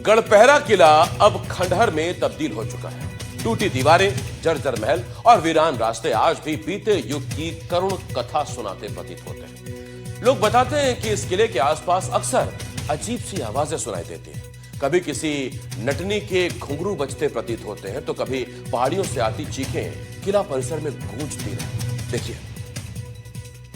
गढ़पहरा किला अब खंडहर में तब्दील हो चुका है। टूटी दीवारें, जर्जर महल और वीरान रास्ते आज भी बीते युग की करुण कथा सुनाते प्रतीत होते हैं। लोग बताते हैं कि इस किले के आसपास अक्सर अजीब सी आवाजें सुनाई देती हैं। कभी किसी नटनी के घुंघरू बजते प्रतीत होते हैं, तो कभी पहाड़ियों से आती चीखें किला परिसर में गूंजती रहती। देखिए।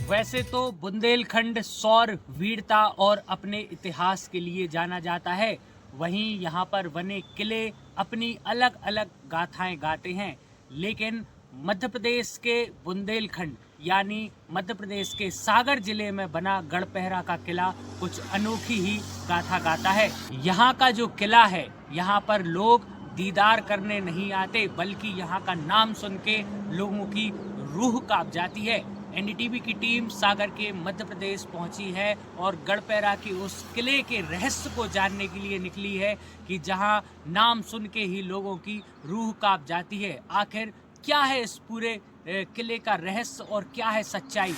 वैसे तो बुंदेलखंड सौर वीरता और अपने इतिहास के लिए जाना जाता है, वहीं यहाँ पर बने किले अपनी अलग अलग गाथाएं गाते हैं। लेकिन मध्य प्रदेश के बुंदेलखंड यानी मध्य प्रदेश के सागर जिले में बना गढ़पहरा का किला कुछ अनोखी ही गाथा गाता है। यहाँ का जो किला है, यहाँ पर लोग दीदार करने नहीं आते, बल्कि यहाँ का नाम सुन के लोगों की रूह कांप जाती है। एनडीटीवी की टीम सागर के मध्य प्रदेश पहुंची है और गढ़पहरा के उस किले के रहस्य को जानने के लिए निकली है कि जहां नाम सुन के ही लोगों की रूह कांप जाती है। आखिर क्या है इस पूरे किले का रहस्य और क्या है सच्चाई?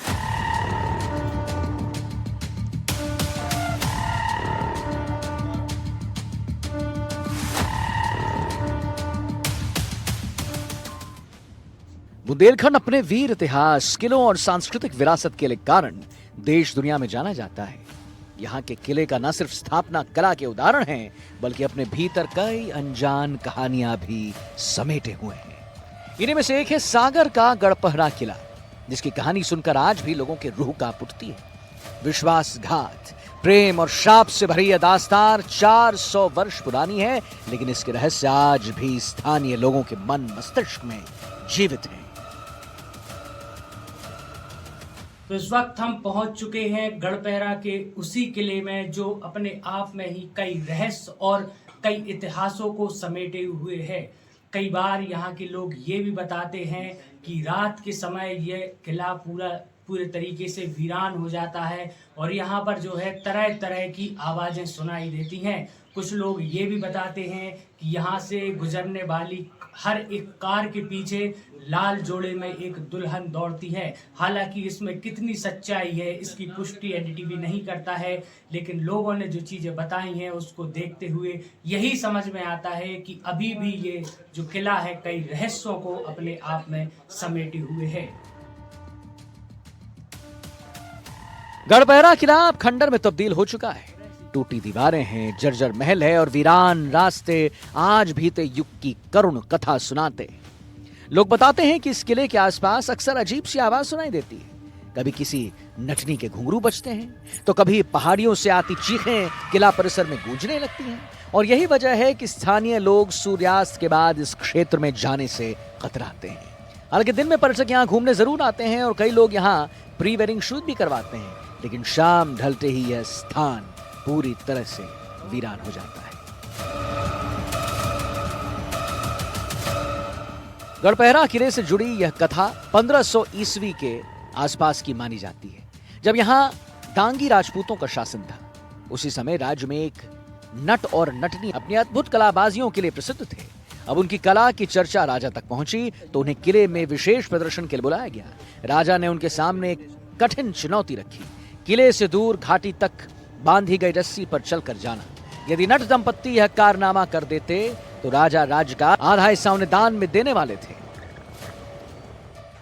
बुंदेलखंड अपने वीर इतिहास, किलों और सांस्कृतिक विरासत के कारण देश दुनिया में जाना जाता है। यहाँ के किले का न सिर्फ स्थापना कला के उदाहरण हैं, बल्कि अपने भीतर कई अनजान कहानियां भी समेटे हुए हैं। इन्हीं में से एक है सागर का गढ़पहरा किला, जिसकी कहानी सुनकर आज भी लोगों के रूह कांप उठती है। विश्वासघात, प्रेम और शाप से भरी यह दास्तान 400 वर्ष पुरानी है, लेकिन इसके रहस्य आज भी स्थानीय लोगों के मन मस्तिष्क में जीवित हैं। तो इस वक्त हम पहुंच चुके हैं गढ़पहरा के उसी किले में जो अपने आप में ही कई रहस्य और कई इतिहासों को समेटे हुए है। कई बार यहाँ के लोग ये भी बताते हैं कि रात के समय ये किला पूरे तरीके से वीरान हो जाता है और यहाँ पर जो है तरह तरह की आवाज़ें सुनाई देती हैं। कुछ लोग ये भी बताते हैं कि यहाँ से गुजरने वाली हर एक कार के पीछे लाल जोड़े में एक दुल्हन दौड़ती है। हालांकि इसमें कितनी सच्चाई है इसकी पुष्टि एनडीटीवी नहीं करता है, लेकिन लोगों ने जो चीज़ें बताई हैं उसको देखते हुए यही समझ में आता है कि अभी भी ये जो किला है कई रहस्यों को अपने आप में समेटे हुए है। गढ़पहरा किला अब खंडर में तब्दील हो चुका है। टूटी दीवारें हैं, जर्जर महल है और वीरान रास्ते आज बीते युग की करुण कथा सुनाते। लोग बताते हैं कि इस किले के आसपास अक्सर अजीब सी आवाज सुनाई देती है। कभी किसी नटनी के घुंघरू बजते हैं, तो कभी पहाड़ियों से आती चीखें किला परिसर में गूंजने लगती हैं। और यही वजह है कि स्थानीय लोग सूर्यास्त के बाद इस क्षेत्र में जाने से कतराते हैं। हालांकि दिन में पर्यटक यहाँ घूमने जरूर आते हैं और कई लोग यहाँ प्री वेडिंग शूट भी करवाते हैं, लेकिन शाम ढलते ही यह स्थान पूरी तरह से वीरान हो जाता है। गढ़पहरा किले से जुड़ी यह कथा 1500 ईस्वी के आसपास की मानी जाती है, जब यहां डांगी राजपूतों का शासन था। उसी समय राज्य में एक नट और नटनी अपनी अद्भुत कलाबाजियों के लिए प्रसिद्ध थे। अब उनकी कला की चर्चा राजा तक पहुंची तो उन्हें किले में विशेष प्रदर्शन के लिए बुलाया गया। राजा ने उनके सामने एक कठिन चुनौती रखी, किले से दूर घाटी तक बांधी गई रस्सी पर चलकर जाना। यदि नट दंपत्ति यह कारनामा कर देते तो राजा राज्य का आधा हिस्सा उन्हें दान में देने वाले थे।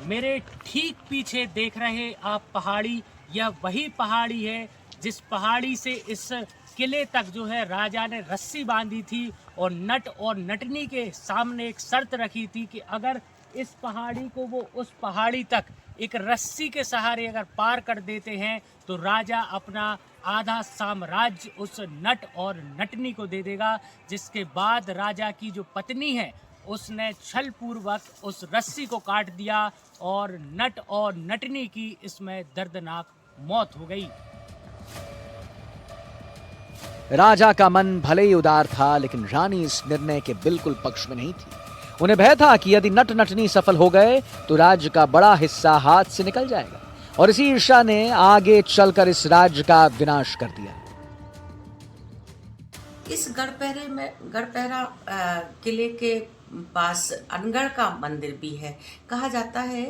मेरे ठीक पीछे देख रहे आप पहाड़ी, यह वही पहाड़ी है जिस पहाड़ी से इस किले तक जो है राजा ने रस्सी बांधी थी और नट और नटनी के सामने एक शर्त रखी थी कि अगर इस पहाड़ी को वो उस पहाड़ी तक एक रस्सी के सहारे अगर पार कर देते हैं तो राजा अपना आधा साम्राज्य उस नट और नटनी को दे देगा। जिसके बाद राजा की जो पत्नी है उसने छल पूर्वक उस रस्सी को काट दिया और नट और नटनी की इसमें दर्दनाक मौत हो गई। राजा का मन भले ही उदार था, लेकिन रानी इस निर्णय के बिल्कुल पक्ष में नहीं थी। उन्हें भय था कि यदि नट नटनी सफल हो गए तो राज्य का बड़ा हिस्सा हाथ से निकल जाएगा, और इसी ईर्ष्या ने आगे चलकर इस राज्य का विनाश कर दिया। इस गढ़पहरा किले के पास अनगढ़ का मंदिर भी है। कहा जाता है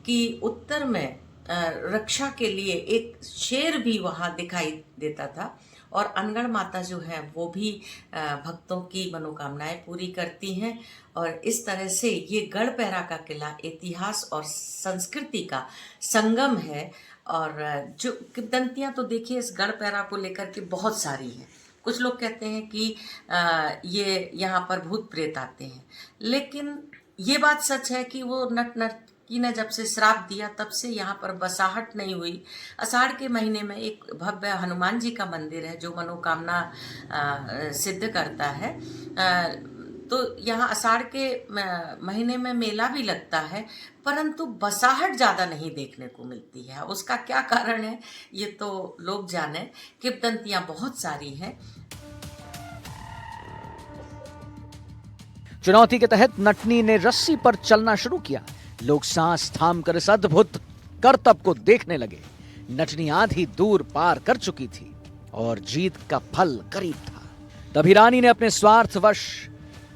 कि उत्तर में रक्षा के लिए एक शेर भी वहां दिखाई देता था और अनगढ़ माता जो है वो भी भक्तों की मनोकामनाएं पूरी करती हैं। और इस तरह से ये गढ़पहरा का किला इतिहास और संस्कृति का संगम है। और जो किंवदंतियाँ तो देखिए इस गढ़पहरा को लेकर के बहुत सारी हैं। कुछ लोग कहते हैं कि ये यहाँ पर भूत प्रेत आते हैं, लेकिन ये बात सच है कि वो नर्तकी ने जब से श्राप दिया तब से यहाँ पर बसाहट नहीं हुई। आषाढ़ के महीने में एक भव्य हनुमान जी का मंदिर है जो मनोकामना सिद्ध करता है। तो यहाँ आषाढ़ के महीने में मेला भी लगता है, परंतु बसाहट ज़्यादा नहीं देखने को मिलती है। उसका क्या कारण है ये तो लोग जाने। किंवदंतियाँ बहुत सारी हैं। चुनौती के तहत नटनी ने रस्सी पर चलना शुरू किया। लोग सांस थामकर इस अद्भुत करतब को देखने लगे। नटनी आधी दूर पार कर चुकी थी और जीत का फल करीब था। तभी रानी ने अपने स्वार्थवश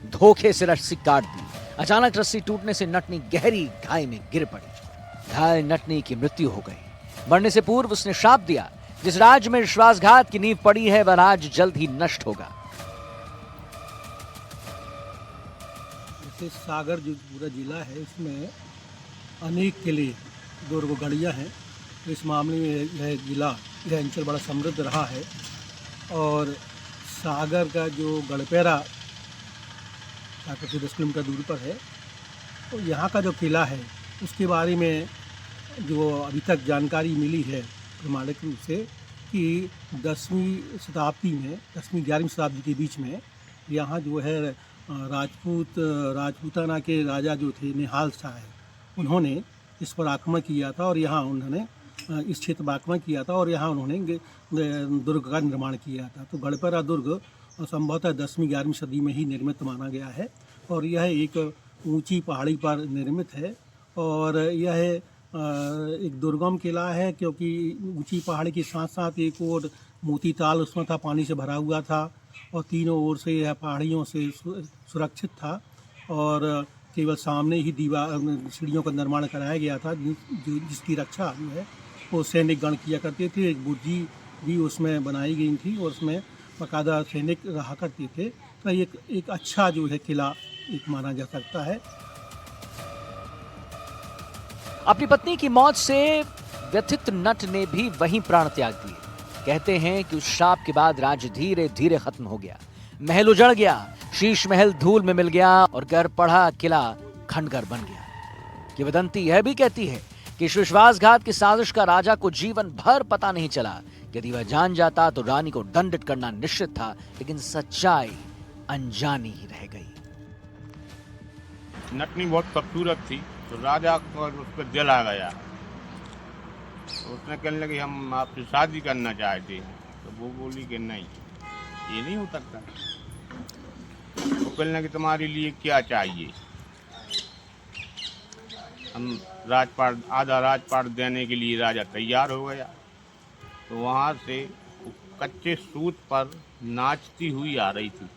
धोखे से रस्सी काट दी। अचानक रस्सी टूटने से नटनी गहरी खाई में गिर पड़ी। घायल नटनी की मृत्यु हो गई। मरने से पूर्व उसने श्राप दिया, जिस राज्य में विश्वासघात की नींव पड़ी है वह राज्य जल्द ही नष्ट होगा। जैसे सागर जो पूरा जिला है इसमें अनेक किले दुर्ग गढ़िया हैं। इस मामले में यह जिला यह अंचल बड़ा समृद्ध रहा है। और सागर का जो गढ़पहरा सागर से 10 किलोमीटर दूरी पर है, तो यहाँ का जो किला है उसके बारे में जो अभी तक जानकारी मिली है प्रमाणिक रूप से कि 10वीं शताब्दी में 10वीं-11वीं शताब्दी के बीच में यहाँ जो है राजपूताना के राजा जो थे निहाल शाह, उन्होंने इस पर आक्रमण किया था और यहाँ उन्होंने इस क्षेत्र पर आक्रमण किया था और यहाँ उन्होंने दुर्ग का निर्माण किया था। तो गढ़पहरा दुर्ग संभवतः 10वीं-11वीं सदी में ही निर्मित माना गया है और यह एक ऊंची पहाड़ी पर निर्मित है। और यह एक दुर्गम किला है क्योंकि ऊंची पहाड़ी के साथ साथ एक और मोती ताल उसमें था, पानी से भरा हुआ था और तीनों ओर से यह पहाड़ियों से सुरक्षित था। और केवल सामने ही दीवार सीढ़ियों का निर्माण कराया गया था जिसकी रक्षा जो है वो सैनिक गण किया करते थे। एक बुर्जी भी उसमें बनाई गई थी और उसमें बाकायदा सैनिक रहा करते थे। तो एक अच्छा जो है किला एक माना जा सकता है। अपनी पत्नी की मौत से व्यथित नट ने भी वहीं प्राण त्याग दिए। कहते हैं कि उस श्राप के बाद राज्य धीरे धीरे खत्म हो गया। महल उजड़ गया, शीश महल धूल में मिल गया और गढ़पहरा किला खंडहर बन गया। किंवदंती यह भी कहती है कि इस विश्वासघात की साजिश का राजा को जीवन भर पता नहीं चला। यदि वह जान जाता तो रानी को दंडित करना निश्चित था, लेकिन सच्चाई अनजानी ही रह गई। नटनी बहुत खूबसूरत थी तो राजा को उस पर दिल आ गया। तो उसने कहने लगी हम आपसे शादी करना चाहते हैं। तो वो बोली कि नहीं, ये नहीं हो सकता। वो कहने लगी तुम्हारे लिए क्या चाहिए। हम राजपाट आधा राजपाट देने के लिए राजा तैयार हो गया। तो वहाँ से कच्चे सूत पर नाचती हुई आ रही थी।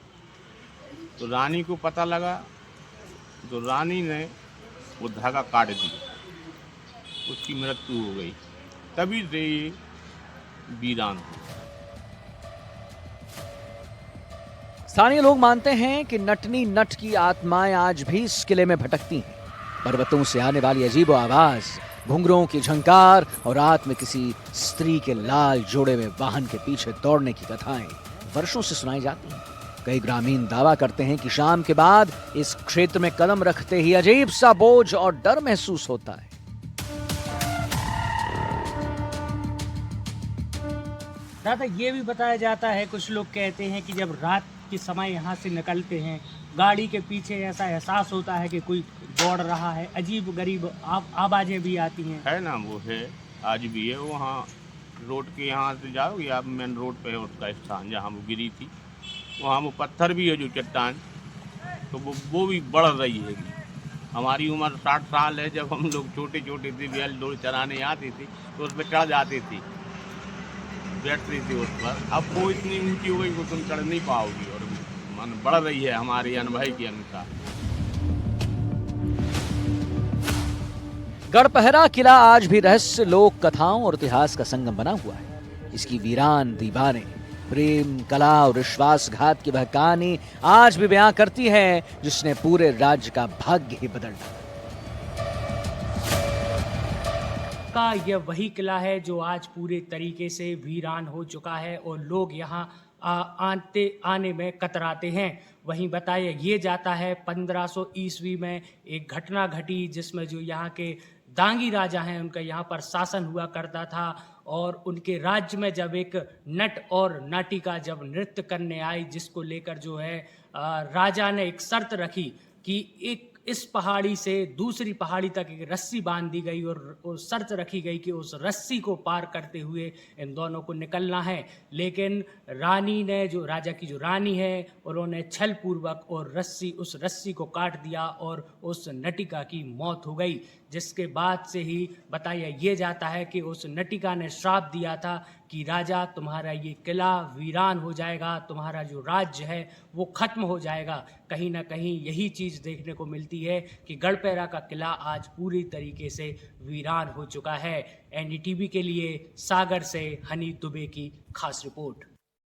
तो रानी को पता लगा, तो रानी ने वो धागा काट दी, उसकी मृत्यु हो गई। तभी से ये वीरान हुई। स्थानीय लोग मानते हैं कि नटनी नट की आत्माएं आज भी इस किले में भटकती हैं। पर्वतों से आने वाली अजीबो आवाज, घुंघरों की झंकार और रात में किसी स्त्री के लाल जोड़े में वाहन के पीछे दौड़ने की कथाएं वर्षों से सुनाई जाती हैं। कई ग्रामीण दावा करते हैं कि शाम के बाद इस क्षेत्र में कदम रखते ही अजीब सा बोझ और डर महसूस होता है। दादा ये भी बताया जाता है, कुछ लोग कहते हैं कि जब रात के समय यहाँ से निकलते हैं गाड़ी के पीछे ऐसा एहसास होता है कि कोई दौड़ रहा है। अजीब गरीब आवाजें भी आती हैं। है ना, वो है, आज भी है। वहाँ रोड के यहाँ से जाओगे आप, मेन रोड पे है उसका स्थान जहाँ वो गिरी थी। वहाँ वो पत्थर भी है जो चट्टान, तो वो भी बढ़ रही है। हमारी उम्र 60 साल है। जब हम लोग छोटे छोटे थे, बैल दौड़ चराने आते थे तो उस पर चढ़ जाते थे, बैठती थी उस पर। अब वो इतनी ऊंची हो गई वो तुम चढ़ नहीं पाओगी और मन बढ़ रही है हमारे अनुभव के अनुसार। गढ़पहरा किला आज भी रहस्य, लोक कथाओं और इतिहास का संगम बना हुआ है। इसकी वीरान दीवारें, प्रेम, कला और विश्वासघात की वह कहानी आज भी बयां करती है जिसने पूरे राज्य का भाग्य ही बदल डाला। का यह वही किला है जो आज पूरे तरीके से वीरान हो चुका है और लोग यहाँ आने में कतराते हैं। वहीं बताया ये जाता है 1500 ईस्वी में एक घटना घटी जिसमें जो यहाँ के दांगी राजा हैं उनका यहाँ पर शासन हुआ करता था और उनके राज्य में जब एक नट और नाटिका जब नृत्य करने आई जिसको लेकर जो है राजा ने एक शर्त रखी कि एक इस पहाड़ी से दूसरी पहाड़ी तक एक रस्सी बांध दी गई और शर्त रखी गई कि उस रस्सी को पार करते हुए इन दोनों को निकलना है। लेकिन रानी ने जो राजा की जो रानी है उन्होंने छल पूर्वक और उस रस्सी को काट दिया और उस नटिका की मौत हो गई, जिसके बाद से ही बताया ये जाता है कि उस नटिका ने श्राप दिया था कि राजा तुम्हारा ये किला वीरान हो जाएगा, तुम्हारा जो राज्य है वो खत्म हो जाएगा। कहीं ना कहीं यही चीज़ देखने को मिलती है कि गढ़पैरा का किला आज पूरी तरीके से वीरान हो चुका है। एनडीटीवी के लिए सागर से हनी दुबे की खास रिपोर्ट।